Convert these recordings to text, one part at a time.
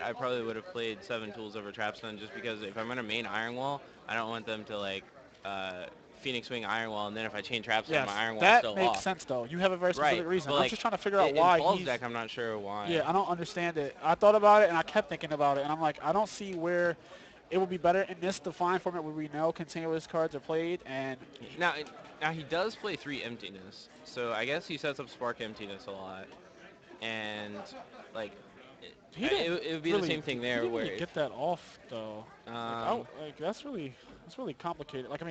I probably would have played 7 tools over Trapstone just because if I'm going to main Iron Wall, I don't want them to like uh, Phoenix Wing Iron Wall, and then if I chain Trapstone, my Yes, Iron Wall's that still makes off. sense though. You have a very Right, specific reason. but I'm like just trying to figure out in why Paul's he's. deck, I'm not sure why. Yeah, I don't understand it. I thought about it and I kept thinking about it, and I'm like, I don't see where it would be better in this defined format where we know continuous cards are played, and Now, now he does play 3 Emptiness, so I guess he sets up Spark Emptiness a lot, and like it, he didn't it would be the really same thing he there didn't where really if get that off though. um Like that's really complicated. Like I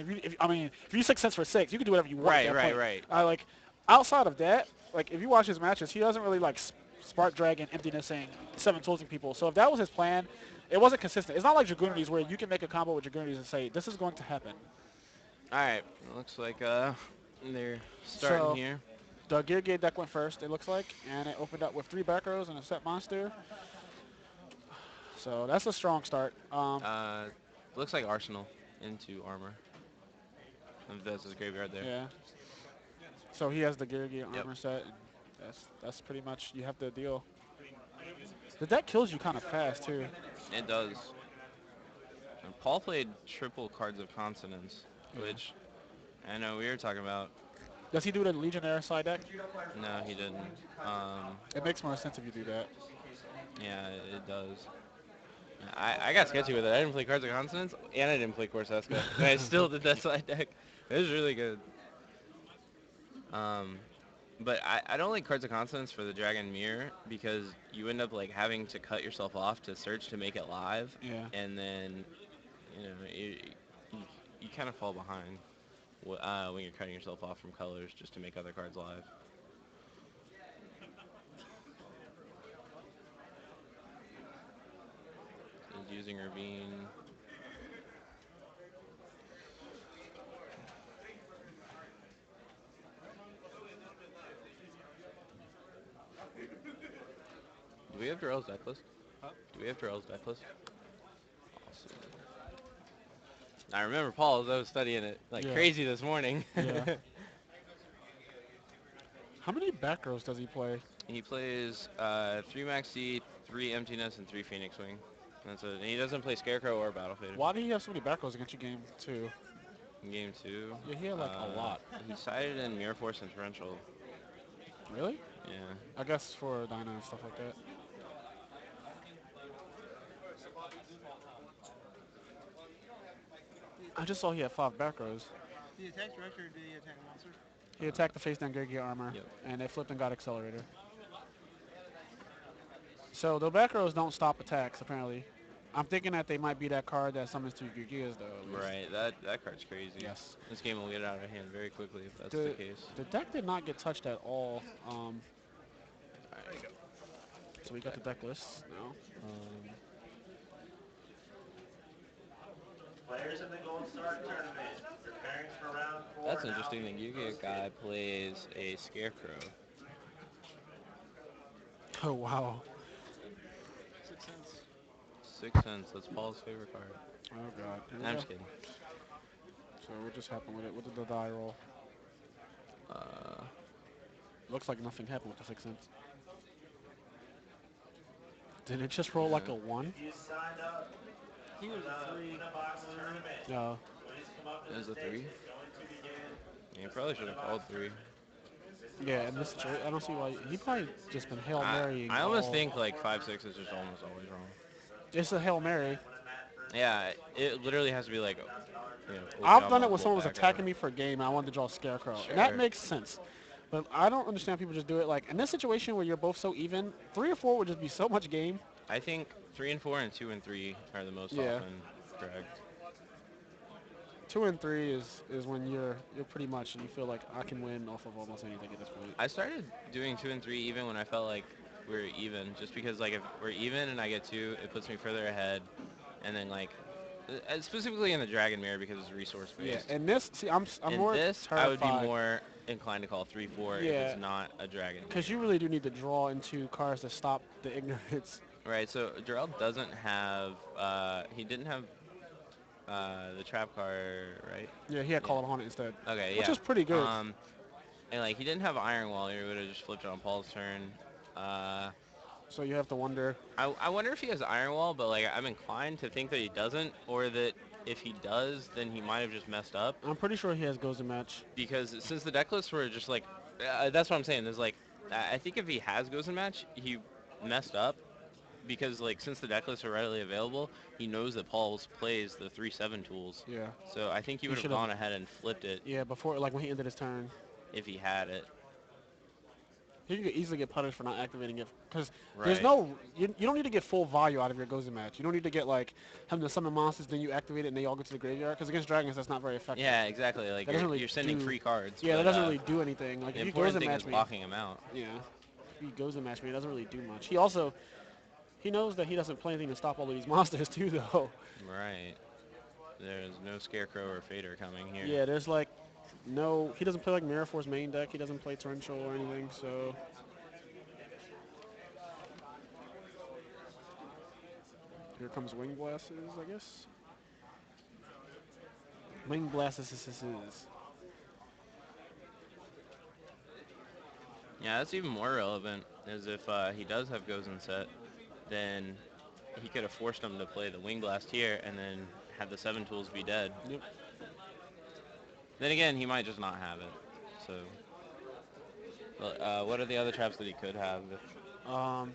mean, if you 6 cents for 6, you can do whatever you want at right, that right, point. right. Like outside of that, like if you watch his matches, he doesn't really like spark dragon emptinessing 7 toolsing people. So if that was his plan, it wasn't consistent. It's not like Dragoonities where you can make a combo with Dragoonities and say this is going to happen. All right, looks like they're starting So here. the Gear Gate deck went first, it looks like, and it opened up with 3 back rows and a set monster. So that's a strong start. Uh, looks like Arsenal into armor. And that's his graveyard there. Yeah. So he has the Gear Gate Yep, armor set, and that's pretty much you have to deal. The deck kills you kind of fast too. it does. And Paul played triple cards of consonants, Yeah. which I know we were talking about. Does he do the Legionnaire side deck? No, he didn't. Um, It makes more sense if you do that. yeah, it does. I got sketchy with it. I didn't play Cards of Consonance, and I didn't play Corseska, and I still did that side deck. It was really good. Um, but I don't like Cards of Consonance for the Dragon Mirror because you end up like having to cut yourself off to search to make it live, Yeah. and then you, you kind of fall behind when you're cutting yourself off from colors just to make other cards live. Is using Ravine. Do we have Darrell's deck list? Huh? Do we have Darrell's deck list? Awesome. I remember Paul as I was studying it like Yeah. crazy this morning. Yeah. How many back rows does he play? He plays 3 Maxi, 3 Emptiness, and 3 Phoenix Wing. That's it. And he doesn't play Scarecrow or Battle Fader. Why do he have so many back rows against you game two? In game two, Yeah, he had like a lot. he sided in Mirror Force and Torrential. Really? Yeah. I guess for Dyna and stuff like that. I just saw he had 5 back rows. Did he attack director or did he attack monster? He attacked the face down Gear armor, Yep. and they flipped and got Accelerator. So the back rows don't stop attacks, apparently. I'm thinking that they might be that card that summons 2 Gears, though, at least. Right. That card's crazy. Yes. This game will get out of hand very quickly if that's the The case. the deck did not get touched at all. All right. So we got the deck list now. Players in the Gold Star Tournament preparing for round That's 4 now. interesting. The Yu-Gi-Oh guy plays a Scarecrow. Oh, wow. 6 cents. 6 cents. That's Paul's favorite card. Oh, God. Here we I'm go. just kidding. So what just happened with it? What did the die roll? Uh, Looks like nothing happened with the 6 cents. Did it just roll like yeah. a 1? If you signed up He for was a the 3. Unibox Tournament, No. please come up to It was the a stage. 3. It's going to begin Yeah, you as probably the should have Unibox called 3. Tournament. This is Yeah, and also this the last I don't see why. call for He the probably Series just been 2 Hail I Marrying I almost all. think all like four 5-6 members is of just staff almost always wrong. serve It's a Hail Mary. when a mat for Yeah, it literally has to be like $1,000 tournament. I've open on done it when multiple someone was back row. attacking me for a game and I wanted to draw Scarecrow. And that Sure. makes sense. But I don't understand people just do it. Like, in this situation where you're both so even, 3 or 4 would just be so much game. I think 3 and 4 and 2 and 3 are the most Yeah. often correct. 2 and 3 is when you're pretty much, and you feel like I can win off of almost anything at this point. I started doing 2 and 3 even when I felt like we were even, just because like if we're even and I get 2, it puts me further ahead. And then like specifically in the Dragon Mirror because it's resource Yeah, based. and this, see, I'm In more this, I would be terrified. more inclined to call 3-4 if it's Yeah, not a Dragon because you Mirror. really do need to draw into cards to stop the ignorance. Right, so Darrell doesn't have, he didn't have the trap card, right? Yeah, he had Yeah. Call it Haunted instead, Okay, which yeah. is pretty good. And like he didn't have Iron Wall, he would have just flipped it on Paul's turn. Uh, So you have to wonder. I wonder if he has Iron Wall, but like I'm inclined to think that he doesn't, or that if he does, then he might have just messed up. I'm pretty sure he has goes to match. Because since the deck lists were just like, that's what I'm saying. There's like, I think if he has goes in match, he messed up because like since the deck lists are readily available, he knows that Paul's plays the 3/7 tools. Yeah. So I think he He would have should have. gone ahead and flipped it Yeah, before like when he ended his turn, if he had it. he could easily get punished for not activating it. Because there's Right. no, you don't need to get full value out of your Gozen match. You don't need to get like having to summon monsters, then you activate it and they all go to the graveyard. Because against dragons, that's not very effective. Yeah, exactly. Like That doesn't really you're sending do. free cards, Yeah, that but doesn't really do anything. Like the if he important Gozen thing is match me, blocking him out. yeah, if he Gozen match me, it doesn't really do much. He also he knows that he doesn't play anything to stop all of these monsters too, though. Right. There's no Scarecrow or Fader coming here. Yeah, there's like no. He doesn't play like Mirror Force main deck. He doesn't play Torrential or anything. So here comes Wing Blasts, I guess. Wing Blasts is. Yeah, that's even more relevant, as if he does have Gozen set, then he could have forced him to play the Wing Blast here and then had the 7 tools be dead. Yep. Then again, he might just not have it. So, what are the other traps that he could have? Um,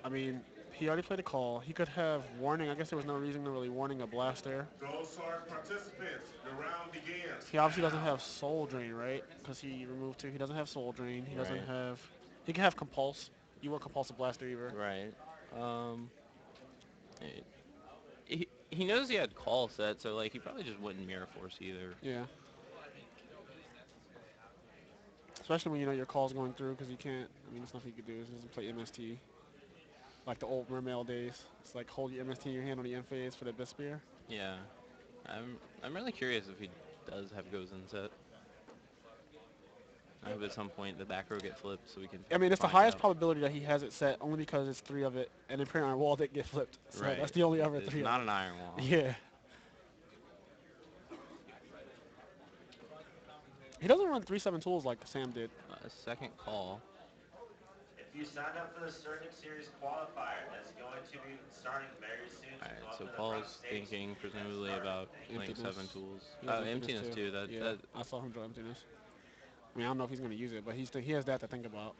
I mean, he already played a call. He could have warning. I guess there was no reason to really warning a blast there. Gold Sword participants, your round begins He obviously doesn't now. have Soul Drain, right? Because he removed 2. He doesn't have Soul Drain. He doesn't Right. have. He can have Compulse. You want Compulsive Blaster either. Right. Um, he knows he had call set, so like he probably just wouldn't Mirror Force either. Yeah. Especially when you know your call's going through because he can't. I mean, there's nothing he could do. He doesn't play MST. Like the old Mermail days. It's like hold your MST in your hand on the end phase for the best spear. Yeah. I'm really curious if he does have Gozen set. I hope at some point the back row get flipped so we can I mean, it's the find highest out. probability that he has it set only because it's 3 of it, and then Print Iron Wall didn't get flipped. So Right. that's the only other It's 3 of not it. an Iron Wall. Yeah. He doesn't run 3/7 tools like Sam did. A second call. If you signed up for the Circuit Series qualifier, that's going to be starting very soon. So Alright, come up so to the front Paul's stage so thinking you can get presumably started. about playing Emptiness. 7 tools. He has Oh, emptiness too. Yeah, That I saw him draw emptiness. I mean, I don't know if he's going to use it, but he has that to think about.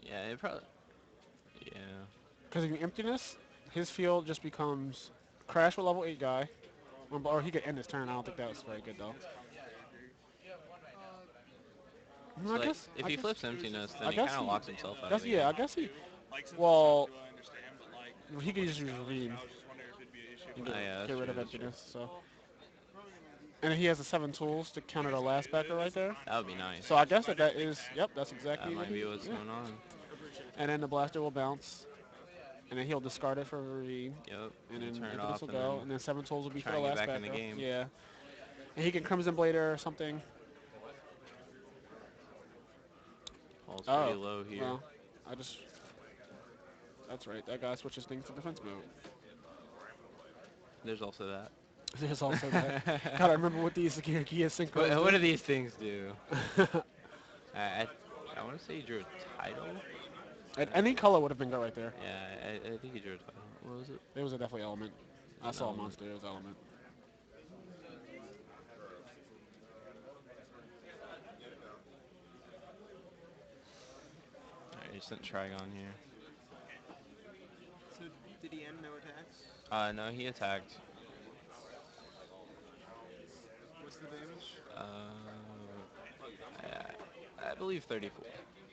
yeah, it probably yeah. Because if you emptiness, his field just becomes Crash with level 8 guy, or he could end his turn. I don't think that was very good though. So I like guess. if I he guess. flips emptiness, then I he guess kind of he. locks himself out of That's the yeah. game. I guess he. Like some Well, stuff, do I understand, but like he could just use challenging, Reed I was just wondering if it'd be an issue. and Oh yeah, get that's rid true. of That's true. emptiness. So, and he has the 7 tools to counter the last backer right there. That would be nice. So I guess that is. Yep, that's That exactly what might he. be what's Yeah. going on. And then the blaster will bounce, and then he'll discard it for a Reed. Yep. And And then turn it emptiness off will and go, then and then 7 tools will be for try the and get last back in the backer. game. Yeah. And he can Crimson Blader or something. Paul's pretty Oh, low here. well, I just. That's right. That guy switches things to defense mode. There's also that. There's also that. Gotta remember what these Gear synchros What do. do these things do? I I, I want to say he drew a title. And any color would have been good right there. Yeah, I think he drew a title. What was it? It was a definitely element. It I was an saw a element. monster. It was element. Alright, he sent Trigon here. So did he end no attacks? No, he attacked. What's the damage? I believe 34.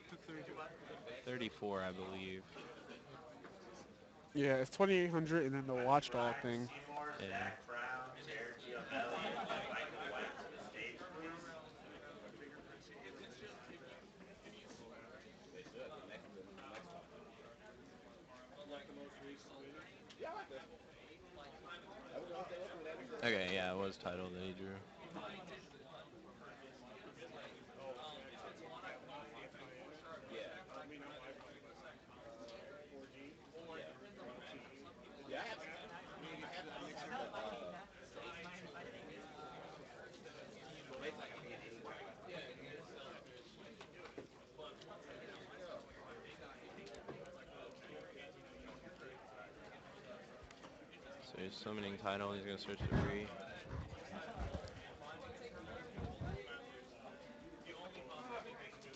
Took 32. 34, I believe. Yeah, it's 2800 and then the watchdog Ryan thing. Seymour, Yeah. Zach Brown, Jared Giavelli, and Michael White to the stage, please. Okay, yeah, it was title that he drew. There's summoning title. He's gonna search debris.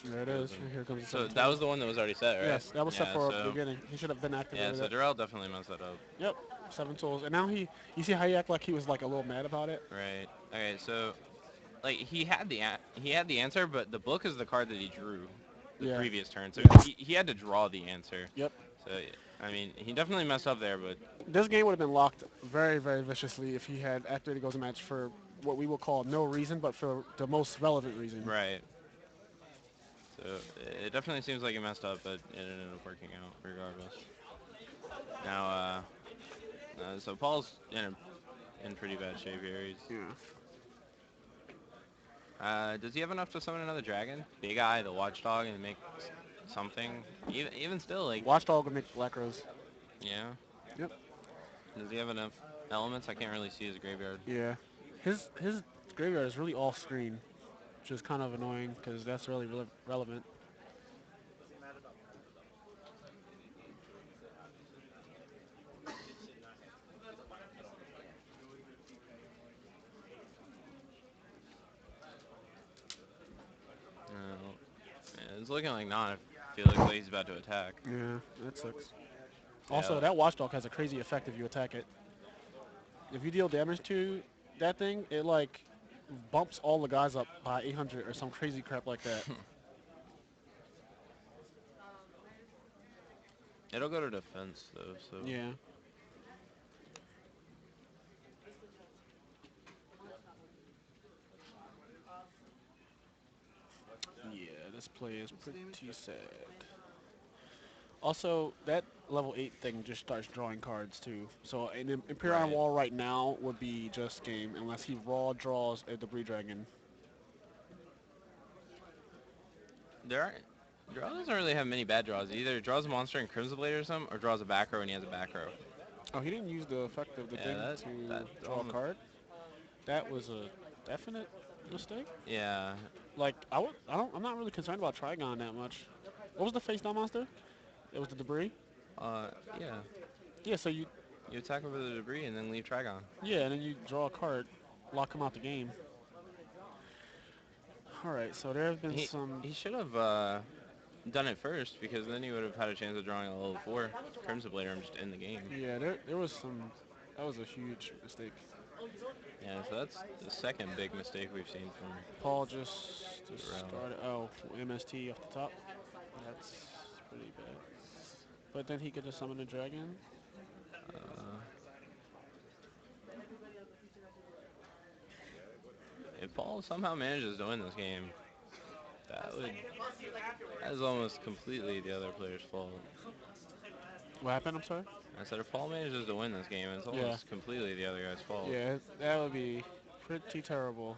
There it is. Frozen. Here comes the So seven that tools. was the one that was already set, right? Yes, that was set Yeah. for the So beginning. He should have been yeah. activated So it. Darelle definitely messed that up. Yep, seven tools. And now you see how he act like he was like a little mad about it? Right. Okay. So like he had the answer, but the book is the card that he drew the Yeah. previous turn. So Yeah. he had to draw the answer. Yep. So I mean, he definitely messed up there, but This game would have been locked very, very viciously if he had activated Goes Match for what we will call no reason, but for the most relevant reason. right. So it definitely seems like he messed up, but it ended up working out regardless. Now, so Paul's in pretty bad shape here. He's Yeah. does he have enough to summon another dragon? Big Eye, the Watchdog, and make something? Even still, like, Watchdog would make Black Rose. yeah. Yep. Does he have enough elements? I can't really see his graveyard. Yeah. His graveyard is really off screen, which is kind of annoying because that's really relevant. It's looking like not. I feel like he's about to attack. Yeah, that sucks. Also, Yeah. that Watchdog has a crazy effect if you attack it. If you deal damage to that thing, it like bumps all the guys up by 800 or some crazy crap like that. It'll go to defense though, so Yeah. Yeah, this play is What's the damage? pretty sad. Also, that level 8 thing just starts drawing cards too. So an Imperial right. Wall right now would be just game unless he raw draws a Debris Dragon. There are. Draw doesn't really have many bad draws. He either draws a monster in Crimson Blade or something, or draws a back row and he has a back row. Oh, he didn't use the effect of the Yeah, thing that to draw a almost. card. That was a definite mistake. Yeah. Like I'm not really concerned about Trigon that much. What was the face down monster? It was the debris. Uh, yeah. Yeah, so you You attack him with the debris and then leave Trigon. yeah, and then you draw a card, lock him out the game. All right, so there have been He some. he should have done it first because then he would have had a chance of drawing a level 4 Crimson Blade and just end the game. Yeah, there was some. That was a huge mistake. Yeah, so that's the second big mistake we've seen from Paul just Darelle. discarded. Oh, MST off the top. That's pretty bad. But then he could just summon a dragon. Uh, if Paul somehow manages to win this game, that would that is almost completely the other player's fault. What happened? I'm sorry. I said if Paul manages to win this game, it's Yeah. almost completely the other guy's fault. Yeah, that would be pretty terrible.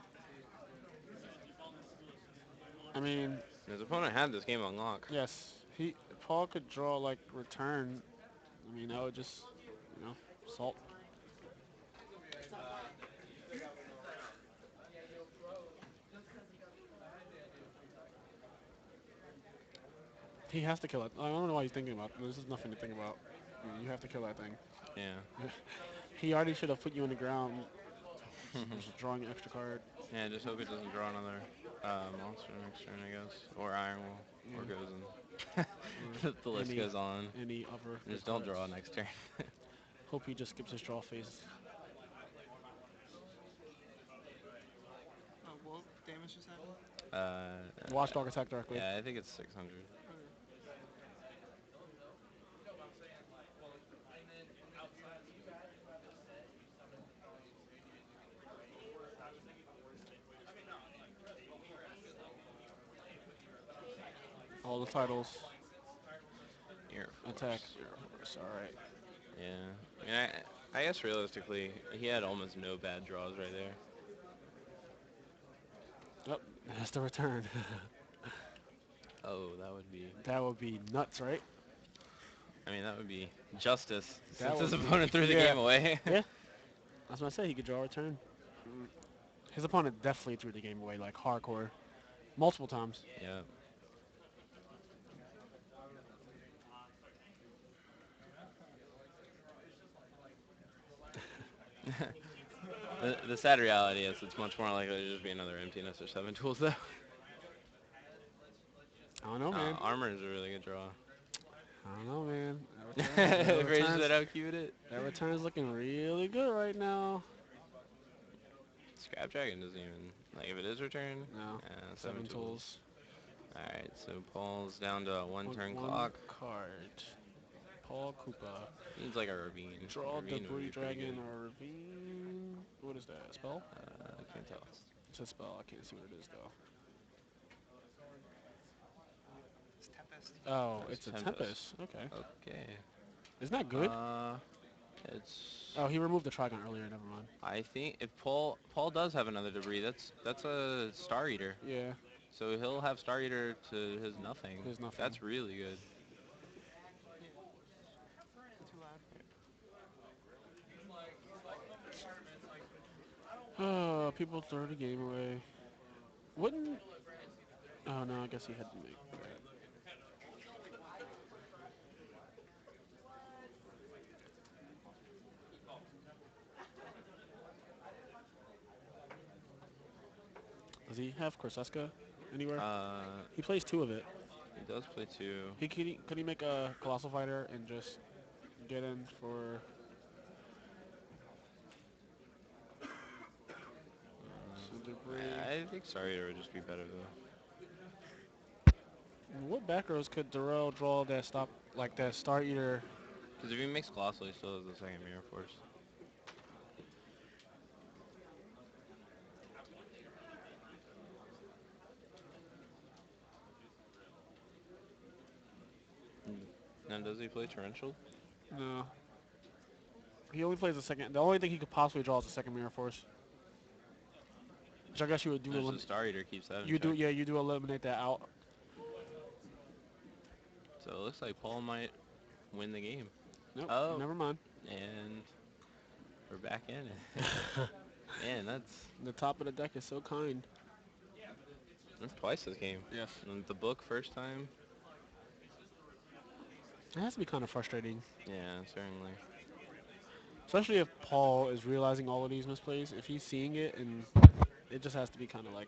I mean, His opponent had this game on lock. yes, Paul could draw like return. I mean, that would just, salt. He has to kill it. I don't know why he's thinking about. This is nothing to think about. I mean, you have to kill that thing. Yeah. He already should have put you on the ground, just drawing an extra card. Yeah, just hope it doesn't draw another monster next turn, I guess. Or Iron Will. Or Yeah. goes in. The list Any- goes on. Any other. Just good don't cards. draw next turn. Hope he just skips his draw phase. What damage just happened? Watchdog attack directly. Yeah, I think it's 600. All the titles. Air Attack. Force. All right. Yeah. I mean, I guess realistically, he had almost no bad draws right there. Yep. That's the return. Oh, that would be... That would be nuts, right? I mean, that would be justice That since his would be- opponent threw the yeah. game away. Yeah. That's what I said. He could draw a return. His opponent definitely threw the game away, like hardcore, multiple times. Yeah. The sad reality is it's much more likely to just be another emptiness or 7 tools though. I don't know, man. Armor is a really good draw. I don't know, man. That Rage return's that how cute it. that return's looking really good right now. Scrap Dragon doesn't even like if it is return. No, 7 tools. tools. Alright, so Paul's down to a one turn One clock. card. Paul Koopa. Needs like a ravine. Draw Ravine would Debris be pretty Dragon good. or Ravine. What is that? A spell? I can't tell. It's a spell. I can't see what it is though. It's Tempest. Oh, That's it's a Tempest. Tempest. Okay. Okay. Isn't that good? It's. Oh, he removed the Trigon earlier. Never mind. I think if Paul does have another debris, that's a Star Eater. Yeah, So he'll have Star Eater to his nothing. there's nothing. That's really good. Too loud. People throw the game away. Wouldn't? Oh no, I guess he had to make that. Does he have Corseska anywhere? He plays two of it. He does play two. Could he make a Colossal Fighter and just get in for some debris? I think Star Eater would just be better though. What back rows could Darelle draw that stop like that Star Eater? Because if he makes Colossal, he still has the second Mirror Force. Now does he play Torrential? No. He only plays the second. The only thing he could possibly draw is the second Mirror Force. Which I guess you would do. There's the Star Eater keeps that in You do, check. yeah, you do eliminate that out. So it looks like Paul might win the game. Nope, Oh, never mind. and we're back in it. Man, The top of the deck is so kind. that's twice this game. Yes. And the book first time. It has to be kind of frustrating. Yeah, certainly. Especially if Paul is realizing all of these misplays. If he's seeing it, and it just has to be kind of like,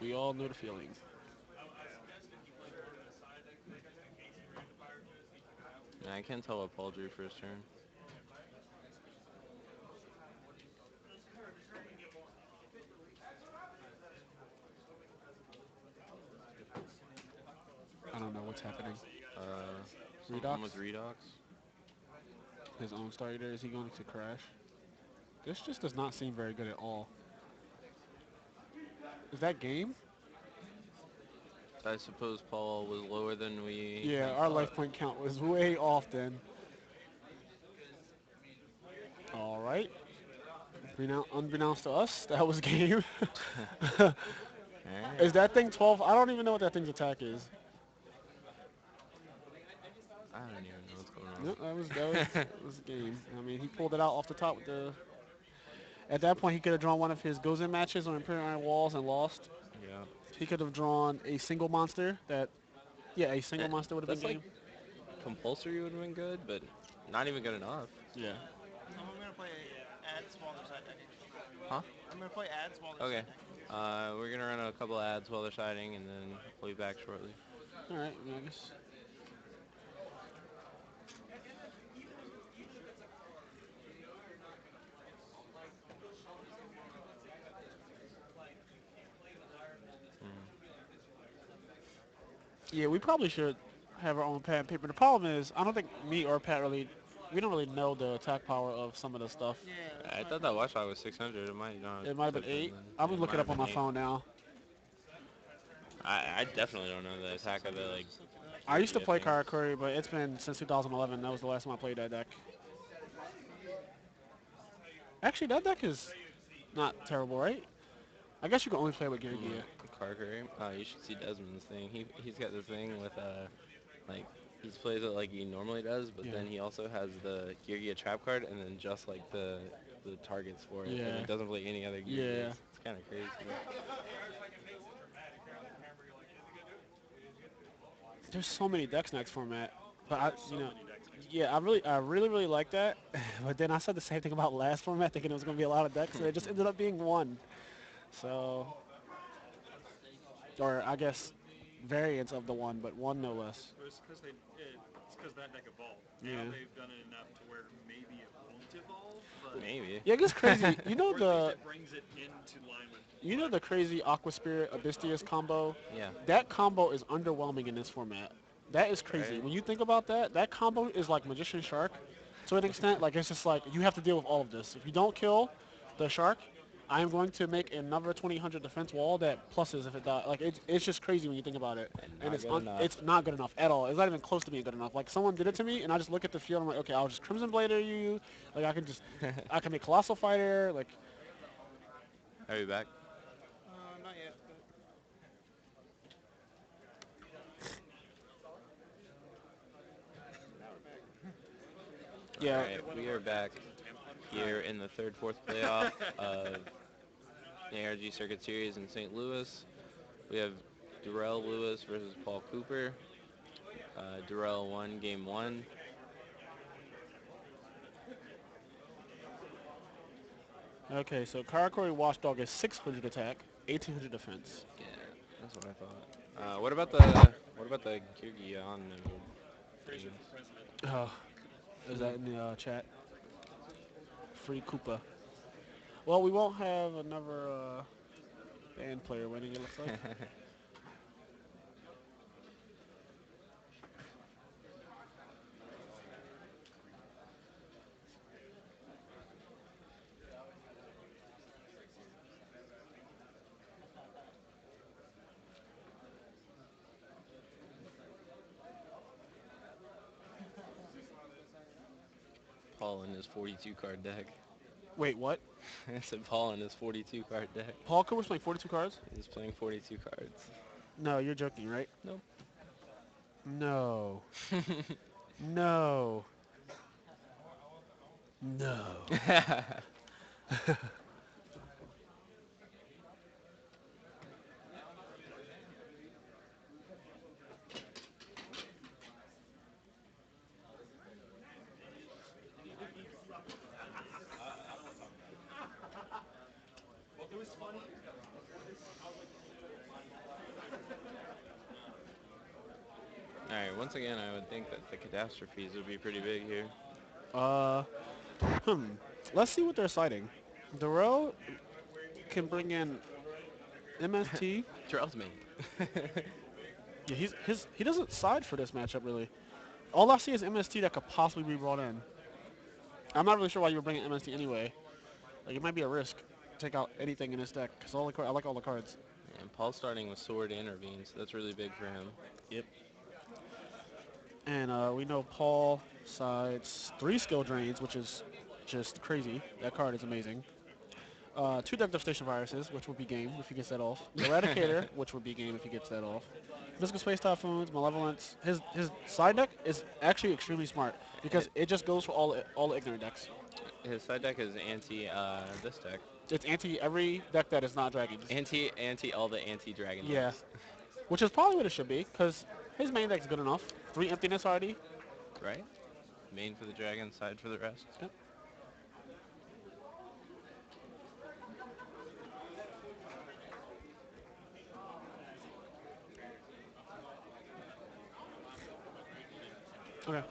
we all know the feeling. I can't tell what Paul drew first turn. I don't know what's happening. Something Redox? with Redox. His own Star Eater, is he going to crash? This just does not seem very good at all. Is that game? I suppose Paul was lower than we Yeah, had our thought. life point count was way off then. All right. Unbeknownst to us, that was game. Alright. Is that thing 12? I don't even know what that thing's attack is. I don't even know what's going No, on. that was the game. I mean, he pulled it out off the top with the. At that point, he could have drawn one of his Gozen matches on Imperial Iron Walls and lost. Yeah. He could have drawn a single monster that. Yeah, a single Eh, monster would have been That's like game. compulsory would have been good, but not even good enough. Yeah. I'm gonna play ads while they're side decking. Huh? I'm gonna play ads while they're Okay. side decking. We're gonna run a couple ads while they're siding, and then we'll be back shortly. All right. I guess. Mm. Yeah, we probably should have our own pad and paper. The problem is, I don't think me or Pat really, we don't really know the attack power of some of the stuff. Yeah, that's I my thought that problem. watch log was 600. It might not It might have have been been 8. then. I'm Yeah, gonna it look might it have up on been my 8. phone now. I definitely don't know the attack of the like Just looked it up. I used to Kyrgia play things. Karakuri, but it's been since 2011. That was the last time I played that deck. Actually, that deck is not terrible, right? I guess you can only play with Gear Gear. Carker. You should see Desmond's thing. He's got the thing with like he plays it like he normally does, but Yeah. then he also has the Gear trap card and then just like the targets for it, and Yeah. he doesn't play any other Gear. Yeah. It's kind of crazy. There's so many decks next format, but So many decks Yeah, I really like that. But then I said the same thing about last format, thinking it was going to be a lot of decks, and it just ended up being one. So, or I guess variants of the one, but one no less. It was because it's because that deck evolved. Now Yeah. they've done it enough to where maybe it won't evolve, but Maybe. Yeah, it gets crazy. or at least it brings it into line with. The crazy Aqua Spirit Abystius combo. Yeah. That combo is underwhelming in this format. That is crazy. Right. When you think about that, that combo is like Magician Shark to an extent. Like it's just like you have to deal with all of this. If you don't kill the shark, I am going to make another 2000 defense wall that pluses if it dies. Like it's just crazy when you think about it. And And not good enough. it's not good enough at all. It's not even close to being good enough. Like someone did it to me, and I just look at the field. And I'm like, okay, I'll just Crimson Blader you. Like I can make Colossal Fighter. Like Are you back? Not yet, but now we're back. yeah. All right, we are back here in the third, fourth playoff of the ARG Circuit Series in St. Louis. We have Darelle Lewis versus Paul Cooper. Darelle won game one. Okay, so Karakuri Watchdog is 600 attack, 1800 defense. Yeah, that's what I thought. What about the Kyrgyzstan Fraser things? for president. Oh, is that in the chat? Free Koopa. Well, we won't have another band player winning, it looks like. Paul in his 42 card deck. Wait, what? I said Paul in his 42 card deck. Paul Cooper's playing 42 cards? He's playing 42 cards. No, you're joking, right? Nope. No. No. No. Alright, once again, I would think that the catastrophes would be pretty big here. Uh, hmm. Let's see what they're citing. Darrell can bring in MST. Charles main. Yeah, he doesn't side for this matchup really. All I see is MST that could possibly be brought in. I'm not really sure why you were bringing MST anyway. Like it might be a risk. Take out anything in this deck because I like all the cards. And Paul's starting with Sword and Ravine, so that's really big for him. Yep. And we know Paul sides 3 skill drains, which is just crazy. That card is amazing. 2 deck devastation viruses, which would be game if he gets that off. Eradicator, which would be game if he gets that off. Mystical Space Typhoons, Malevolence. His side deck is actually extremely smart because it just goes for all the ignorant decks. His side deck is anti this deck. It's anti every deck that is not dragons. Anti all the anti-dragon Yeah, decks. which is probably what it should be because his main deck's good enough. 3 emptiness already. Right? Main for the dragon, side for the rest. Yep. Okay.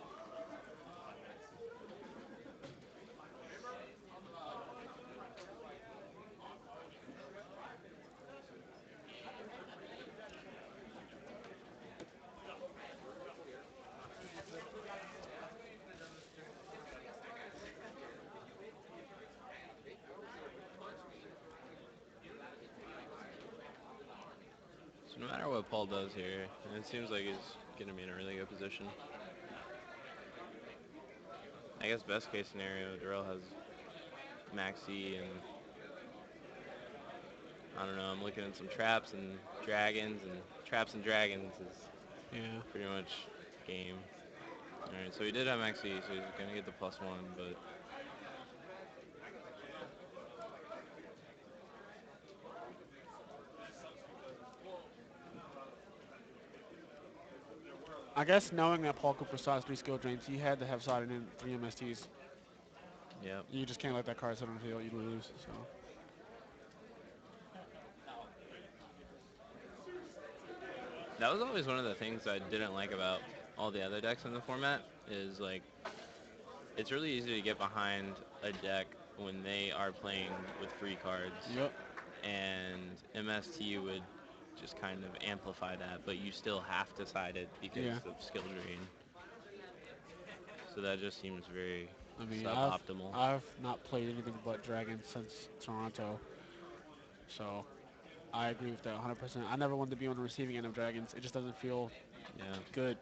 So no matter what Paul does here, it seems like he's going to be in a really good position. I guess best case scenario, Darrell has Maxi and I don't know, I'm looking at some traps and dragons, and traps and dragons is Yeah. pretty much game. Alright, so he did have Maxi, so he's going to get the +1, but I guess knowing that Paul Cooper saw 3 skill drains, he had to have sided in 3 MSTs. Yep. You just can't let that card sit on the field. You lose. So That was always one of the things I didn't like about all the other decks in the format is like it's really easy to get behind a deck when they are playing with free cards, yep. and MST would just kind of amplify that, but you still have to side it because Yeah. of skill drain. So that just seems very I mean, suboptimal. I've not played anything but Dragons since Toronto, so I agree with that 100%. I never wanted to be on the receiving end of Dragons. It just doesn't feel Yeah. good.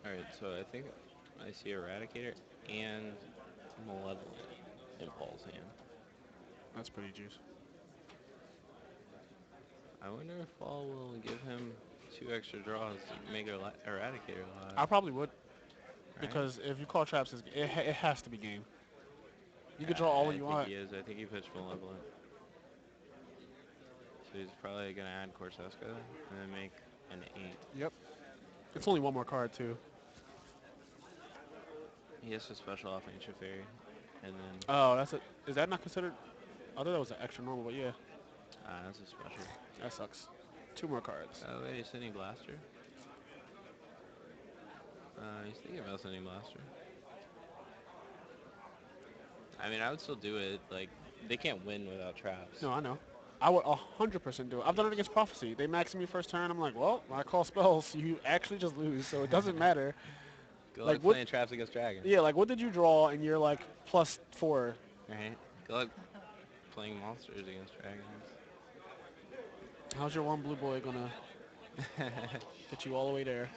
All right. So I think I see Eradicator and Malevolent in Paul's hand. That's pretty juice. I wonder if Paul will give him 2 extra draws to make Eradicator I alive. probably would Right? because if you call traps, it has to be game. You can draw all I you think want. he is. I think he pitched Malevolent. So he's probably going to add Corseska and then make an 8. Yep. It's only one more card too. He has to special off Ancient Fairy. And then, Oh, that's it. Is that not considered? I thought that was an extra normal, but yeah, that's a special. that sucks. 2 more cards. Oh, wait, he's sending Blaster? He's thinking about sending Blaster. I mean, I would still do it. Like, they can't win without traps. No, I know. I would 100% do it. I've done it against Prophecy. They max me first turn. I'm like, well, when I call spells, you actually just lose, so it doesn't matter. Good Like luck what? playing traps against dragons. Yeah, like what did you draw? And you're like +4. Right? Good luck playing monsters against dragons. How's your one blue boy gonna get you all the way there?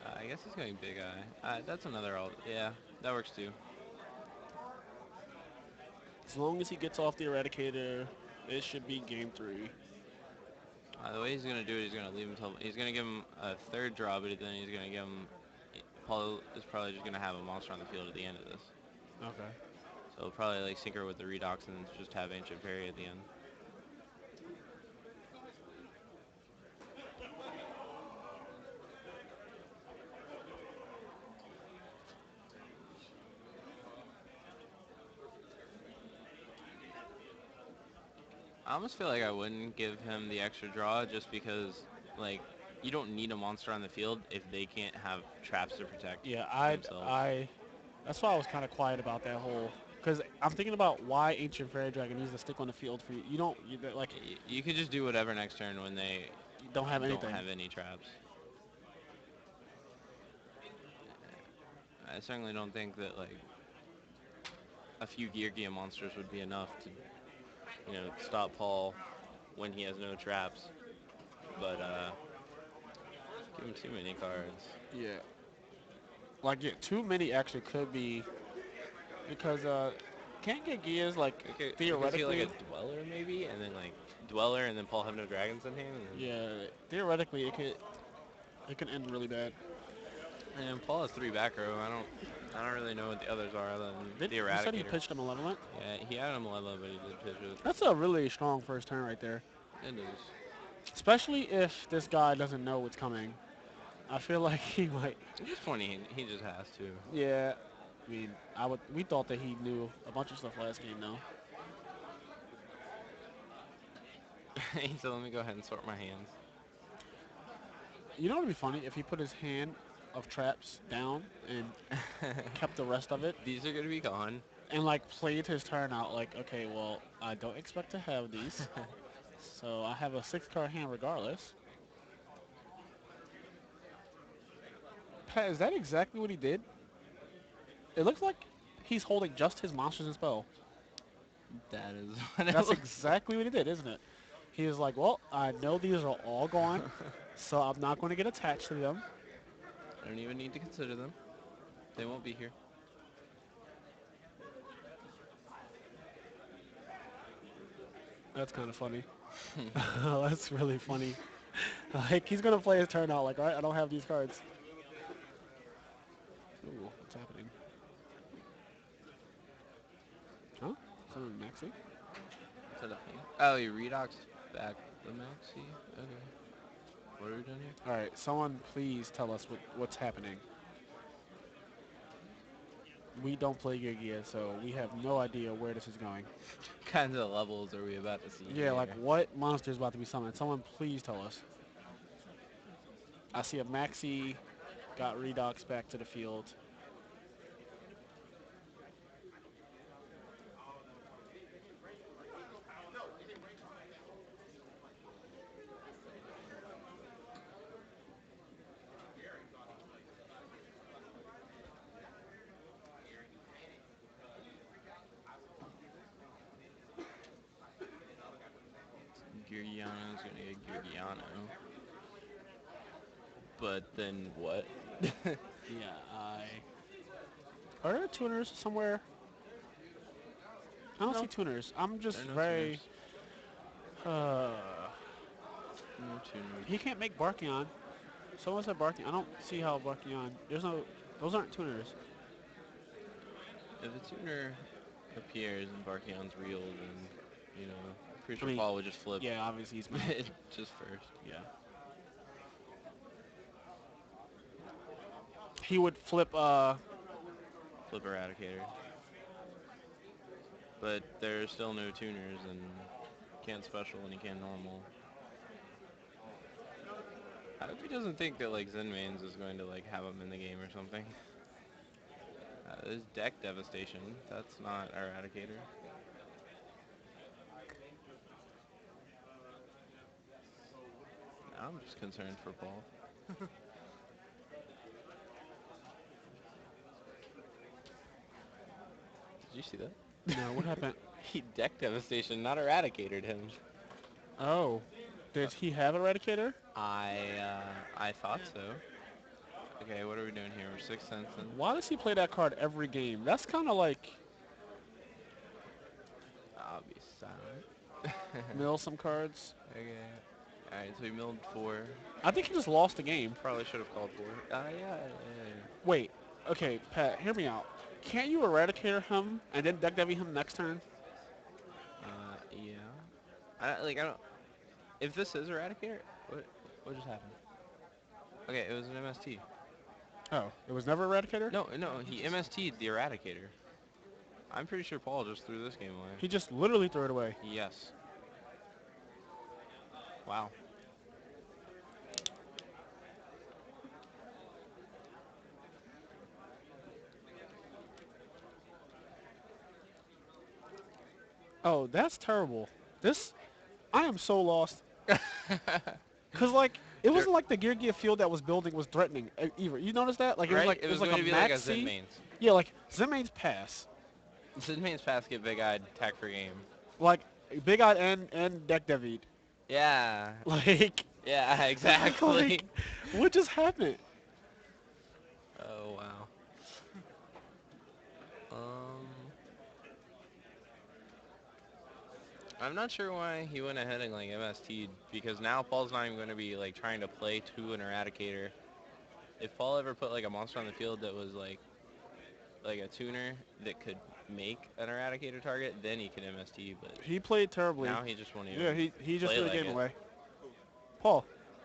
I guess he's going Big Eye. That's another alt. Yeah, that works too. As long as he gets off the Eradicator, it should be game 3. The way he's gonna do it, he's gonna leave him till he's gonna give him a 3rd draw, but then he's gonna give him. Paul is probably just gonna have a monster on the field at the end of this. Okay. So he'll probably like synchro with the Redox and just have Ancient Fairy at the end. I almost feel like I wouldn't give him the extra draw just because, like, you don't need a monster on the field if they can't have traps to protect Yeah, I, themselves. I. That's why I was kind of quiet about that whole. Because I'm thinking about why Ancient Fairy Dragon needs to stick on the field for you. You don't, like, You could just do whatever next turn when they you don't have don't anything. have any traps. I certainly don't think that, like, a few Gear monsters would be enough to, stop Paul when he has no traps. But, give him too many cards. Yeah. Like, yeah, too many actually could be because can't get gears like We could see, like, a theoretically. Dweller, maybe? And then, like, Dweller and then Paul have no dragons in hand? And Yeah, theoretically it can end really bad. And Paul has 3 back row. I don't really know what the others are other than the You said he Eradicator. pitched a Malevolent? Yeah, he had a Maleva, but he did pitch it. That's a really strong first turn right there. It is. Especially if this guy doesn't know what's coming. I feel like he might. At this point, he just has to. Yeah. I mean, we thought that he knew a bunch of stuff last game though. He said, let me go ahead and sort my hands. You know what would be funny if he put his hand of traps down and kept the rest of it These are going to be gone. and like played his turn out like, okay, well, I don't expect to have these. So I have a 6-card hand regardless. Pat, is that exactly what he did? It looks like he's holding just his monsters and spell. That is what it That's looks exactly what he did, isn't it? He was like, well, I know these are all gone, so I'm not going to get attached to them. I don't even need to consider them. They won't be here. That's kind of funny. That's really funny. Like, he's going to play his turn out like, all right, I don't have these cards. Ooh, what's happening? Huh? Something Maxi? Is that a thing? Oh, he redox back the maxi? Okay. What are we doing here? All right, someone please tell us what's happening. We don't play Gear Gear, so we have no idea where this is going. Kinds of levels are we about to see Yeah, here? like what monster is about to be summoned? Someone please tell us. I see a Maxi got Redox back to the field. Georgiano's gonna get Georgiano. But then what? Yeah, Are there tuners somewhere? I don't see No, tuners. I'm there just are no very... tuners. Uh, No tuners. he can't make Barkion. Someone said Barkion. I don't see how Barkion... There's no... Those aren't tuners. If a tuner appears and Barkion's real, then, you know, pretty I sure mean, Paul would just flip yeah, obviously he's gonna... it just first. Yeah. He would flip, Flip Eradicator. But there's still no tuners, and can't special and he can't normal. I hope he doesn't think that, like, Zenmains is going to, like, have him in the game or something. This deck devastation. That's not Eradicator. I'm just concerned for Paul. Did you see that? no, what happened? He deck devastation, not eradicated him. Oh. Did he have Eradicator? I thought so. Okay, what are we doing here? We're 6 cents in. Why does he play that card every game? That's kind of like I'll be silent. mill some cards. Okay. Alright, so he milled 4. I think he just lost the game. Probably should have called 4. Yeah. Wait. Okay, Pat, hear me out. Can't you Eradicator him and then deck Devi him next turn? Yeah. I don't. If this is Eradicator, what just happened? Okay, it was an MST. Oh, it was never Eradicator? No, he MST'd the Eradicator. I'm pretty sure Paul just threw this game away. He just literally threw it away. Yes. Wow. Oh, that's terrible. I am so lost. Cause like, it Sure. wasn't like the Gear Gear field that was building was threatening either. You notice that? Like Right? it was like going a to be like a maxi. Zenmains. Yeah, like Zenmain's pass. Zenmains pass get big-eyed, attack for game. Like Big Eye and deck Devi. Yeah. Like, Yeah, exactly. like, what just happened? Oh, wow. Um, I'm not sure why he went ahead and like MST'd, because now Paul's not even going to be like trying to play to an Eradicator. If Paul ever put like a monster on the field that was like a tuner that could make an Eradicator target, then he could MST, but He played terribly. now he just won't even Yeah, he just play threw the like game it. away. Paul,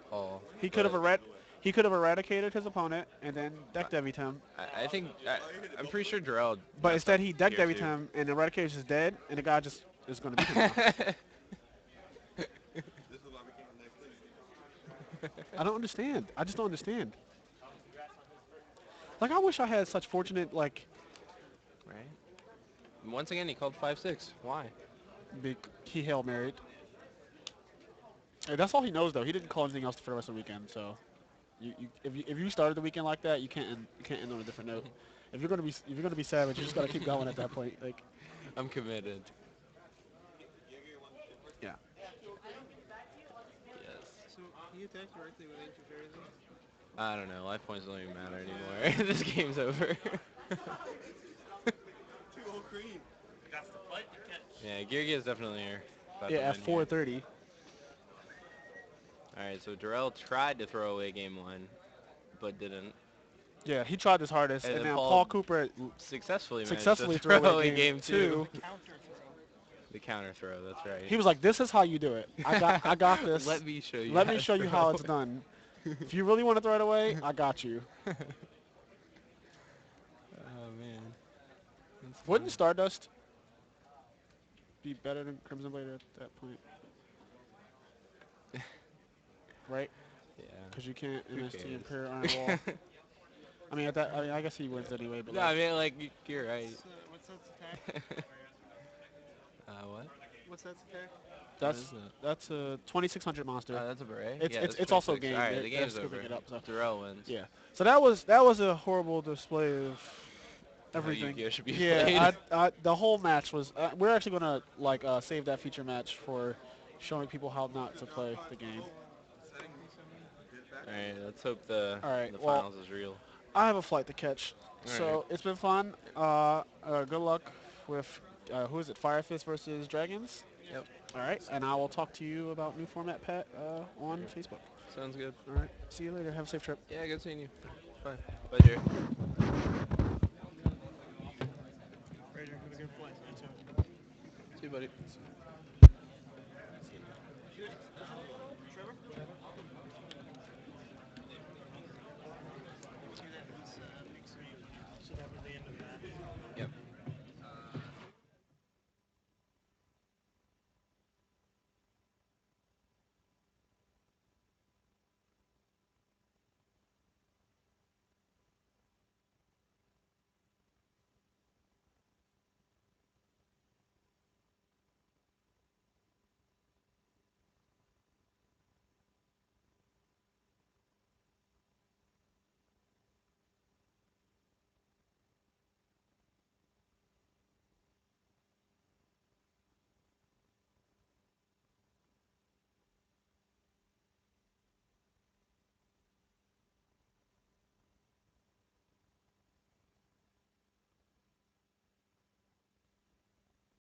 Paul. he could have But he could have eradicated his opponent and then deck Devi'd him. I think I'm pretty sure Darelle But messed instead up he deck here Devi'd too. him and eradicator is dead and the guy just is gonna beat him now. This is why we came next week. I don't understand. I just don't understand. Like I wish I had such fortunate like Right? Once again, he called 5-6. Why? he Hail Married. Hey, that's all he knows though. He didn't call anything else for the rest of the weekend, so if you started the weekend like that, you can't end on a different note. If you're gonna be savage, you just gotta keep going at that point. Like, I'm committed. yeah. Yes. So can you attack directly with Ancient Jersey? I don't know. Life points don't even matter anymore. This game's over. 2-0 Cream. Yeah, Geargy is definitely here. About Yeah, to at win here. 4:30. All right, so Darelle tried to throw away game 1, but didn't. Yeah, he tried his hardest, And and then now Paul Paul Cooper successfully managed successfully to threw throw away in game game two. Counter throw. The counter throw, that's right. He was like, "This is how you do it. I got this. Let me show you. Let how me to show you throw. how it's done. If you really want to throw it away, I got you." Oh man. That's Wouldn't funny. Stardust be better than Crimson Blade at that point? Right? Yeah. Because you can't Who MST cares? Iron Wall. I mean, I guess he wins anyway. But No, like, I mean like you're right. What's that attack? What? What's that attack? that's What is that? that's a 2600 monster. That's a beret. It's Yeah, it's that's it's also 26. game. All right, They're- the they're game's scooping over. it up. So Darelle wins. yeah. So that was a horrible display of How everything. Yu-Gi-Oh should be Yeah, played. the whole match was. We're actually gonna like save that feature match for showing people how not to play the game. Setting me something. Get back. All right, let's hope the All right, the well- finals is real. I have a flight to catch, All so right. it's been fun. Good luck with who is it? Fire Fist versus Dragons. Yep. All right, and I will talk to you about new format Pat on Facebook. Sounds good. All right, see you later. Have a safe trip. Yeah, good seeing you. Bye. Bye, Jerry. Ranger, have a good flight. See you, buddy.